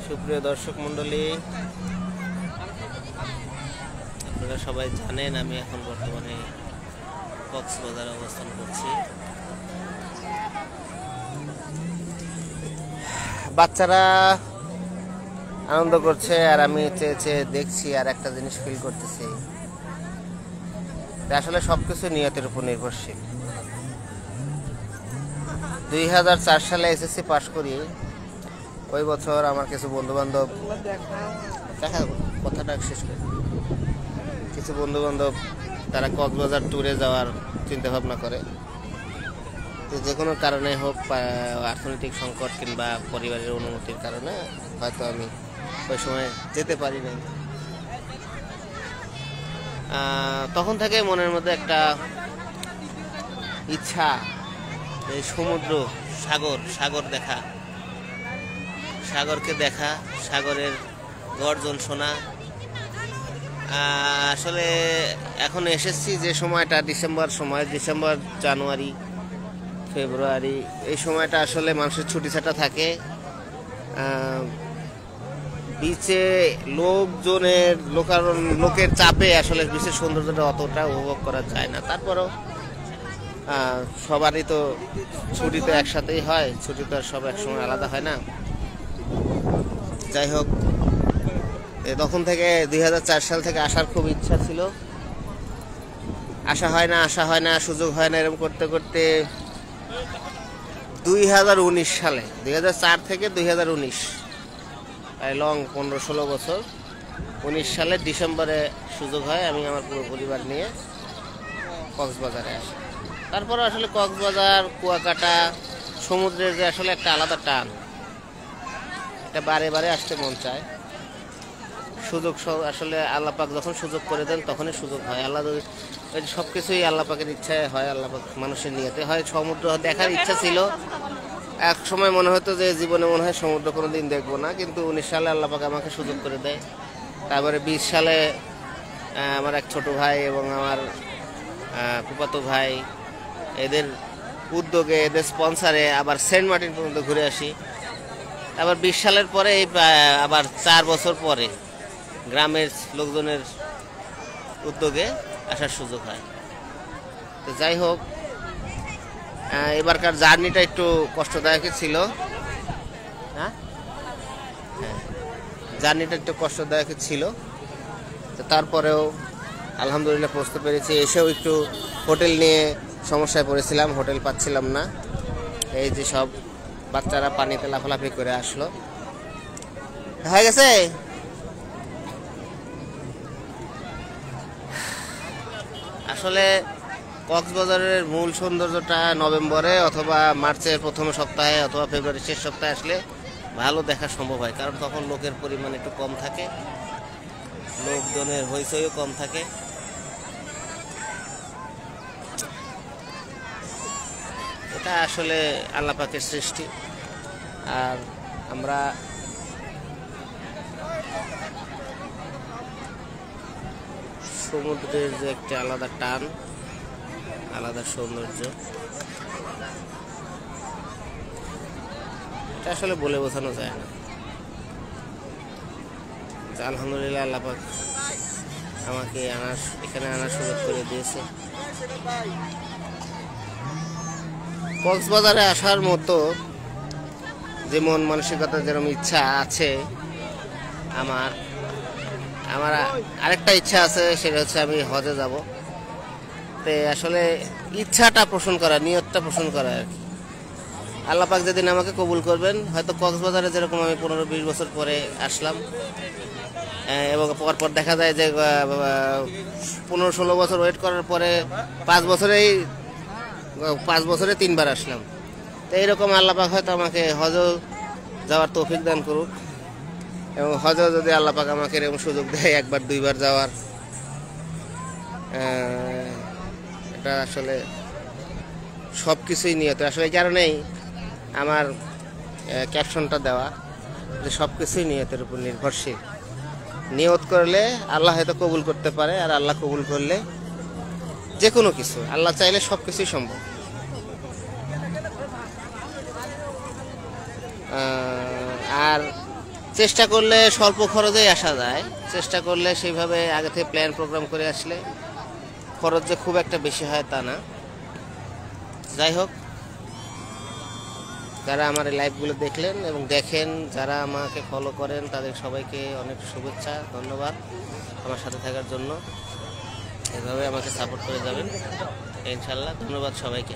সুপ্রিয় দর্শক মন্ডলী, আপনারা সবাই জানেন আমি এখন বর্তমানে কক্সবাজারে অবস্থান করছি। বাচ্চারা আনন্দ করছে আর আমি চেয়ে দেখছি আর একটা জিনিস ফিল করতেছি, আসলে সবকিছু নিয়তের উপর নির্ভরশীল। 2004 সালে এসএসসি পাশ করি। ওই বছর আমার কিছু বন্ধুবান্ধব, কথাটা শেষ করে, কিছু বন্ধুবান্ধব তারা কক্সবাজার ট্যুরে যাওয়ার চিন্তা ভাবনা করে। তো যে কোনো কারণে হোক, অর্থনৈতিক সংকট কিংবা পরিবারের অনুমতির কারণে হয়তো আমি ওই সময় যেতে পারি নাই। তখন থেকে মনের মধ্যে একটা ইচ্ছা, এই সমুদ্র, সাগর দেখা, সাগরকে দেখা, সাগরের গর্জন শোনা। আসলে এখন এসেছি যে সময়টা ডিসেম্বর, জানুয়ারি, ফেব্রুয়ারি, এই সময়টা আসলে মানুষের ছুটি ছাটা থাকে। বিচে লোকের চাপে আসলে বিশেষ সৌন্দর্যটা অতটা উপভোগ করা যায় না। তারপরেও সবারই তো ছুটি তো একসাথেই হয়, ছুটি তো আর সব একসময় আলাদা হয় না। যাই হোক, তখন থেকে 2004 সাল থেকে আসার খুব ইচ্ছা ছিল। আসা হয় না, সুযোগ হয় না। এরকম করতে করতে 2019 সালে, 2004 থেকে 2019, প্রায় লং 15-16 বছর, 19 সালের ডিসেম্বরে সুযোগ হয় আমি আমার পুরো পরিবার নিয়ে কক্সবাজারে আসি। তারপরে আসলে কক্সবাজার, কুয়াকাটা, সমুদ্রের যে আসলে একটা আলাদা টান, এটা বারে বারে আসতে মন চায়। আসলে আল্লাহ পাক যখন সুযোগ করে দেন তখনই সুযোগ হয়। আল্লাহ সব কিছুই আল্লাহ পাকের ইচ্ছায় হয়, আল্লাহ পাক মানুষের নিয়তে হয়। সমুদ্র দেখার ইচ্ছা ছিল, এক সময় মনে হতো যে জীবনে মনে হয় সমুদ্র কোনোদিন দেখবো না, কিন্তু 19 সালে আল্লাহ পাক আমাকে সুযোগ করে দেয়। তারপরে 20 সালে আমার এক ছোট ভাই এবং আমার ফুফাতো ভাই, এদের উদ্যোগে, এদের স্পন্সারে আবার সেন্ট মার্টিন পর্যন্ত ঘুরে আসি। আবার 20 সালের পরে আবার 4 বছর পরে গ্রামের লোকজনের উদ্যোগে আসার সুযোগ হয়। তো যাই হোক, এবারকার জার্নিটা একটু কষ্টদায়কই ছিল। জার্নিটা একটু কষ্টদায়কই ছিল, তো তারপরেও আলহামদুলিল্লাহ পৌঁছতে পেরেছি। এসেও একটু হোটেল নিয়ে সমস্যায় পড়েছিলাম, হোটেল পাচ্ছিলাম না। এই যে সব বাচ্চারা পানিতে লাফালাফি করে আসলো। হয়ে গেছে। আসলে কক্সবাজারের মূল সৌন্দর্যটা নভেম্বরে অথবা মার্চের প্রথম সপ্তাহে অথবা ফেব্রুয়ারির শেষ সপ্তাহে আসলে ভালো দেখা সম্ভব হয়, কারণ তখন লোকের পরিমাণ একটু কম থাকে, লোকজনের হইচইও কম থাকে। এটা আসলে আল্লাহ পাকের সৃষ্টি। আর আমরা সমুদ্রের যে একটা আলাদা টান, আলাদা সৌন্দর্য, এটা আসলে বলে বোঝানো যায় না। আলহামদুলিল্লাহ আল্লাহ পাক আমাকে এখানে আনার সুযোগ করে দিয়েছে। কক্সবাজারে আসার মতো যে মন মানসিকতা, যেরকম ইচ্ছা আছে আমার আরেকটা ইচ্ছা আছে, সেটা হচ্ছে আমি হজে যাব। তো আসলে ইচ্ছাটা পোষণ করা, নিয়তটা পোষণ করা আর কি। আল্লাহ পাক যেদিন আমাকে কবুল করবেন, হয়তো কক্সবাজারে যেরকম আমি 15-20 বছর পরে আসলাম, এবং পরপর দেখা যায় যে 15-16 বছর ওয়েট করার পরে 5 বছরে 3 বার আসলাম। তো এইরকম আল্লাহ পাক হয়তো আমাকে হজও যাওয়ার তৌফিক দান করুক, এবং হজও যদি আল্লাহ পাক আমাকে এরকম সুযোগ দেয় 1-2 বার যাওয়ার, এটা আসলে সব কিছুই নিয়ত। আসলে এই কারণেই আমার ক্যাপশনটা দেওয়া, যে সব কিছুই নিয়তের উপর নির্ভরশীল। নিয়ত করলে আল্লাহ হয়তো কবুল করতে পারে, আর আল্লাহ কবুল করলে যে কোনো কিছু, আল্লাহ চাইলে সব কিছুই সম্ভব। আর চেষ্টা করলে স্বল্প খরচেই আসা যায়, চেষ্টা করলে সেইভাবে আগে থেকে প্ল্যান প্রোগ্রাম করে আসলে খরচ যে খুব একটা বেশি হয় তা না। যাই হোক, যারা আমার এই লাইভগুলো দেখলেন এবং দেখেন, যারা আমাকে ফলো করেন, তাদের সবাইকে অনেক শুভেচ্ছা, ধন্যবাদ আমার সাথে থাকার জন্য। এভাবে আমাকে সাপোর্ট করে যাবেন ইনশাল্লাহ। ধন্যবাদ সবাইকে।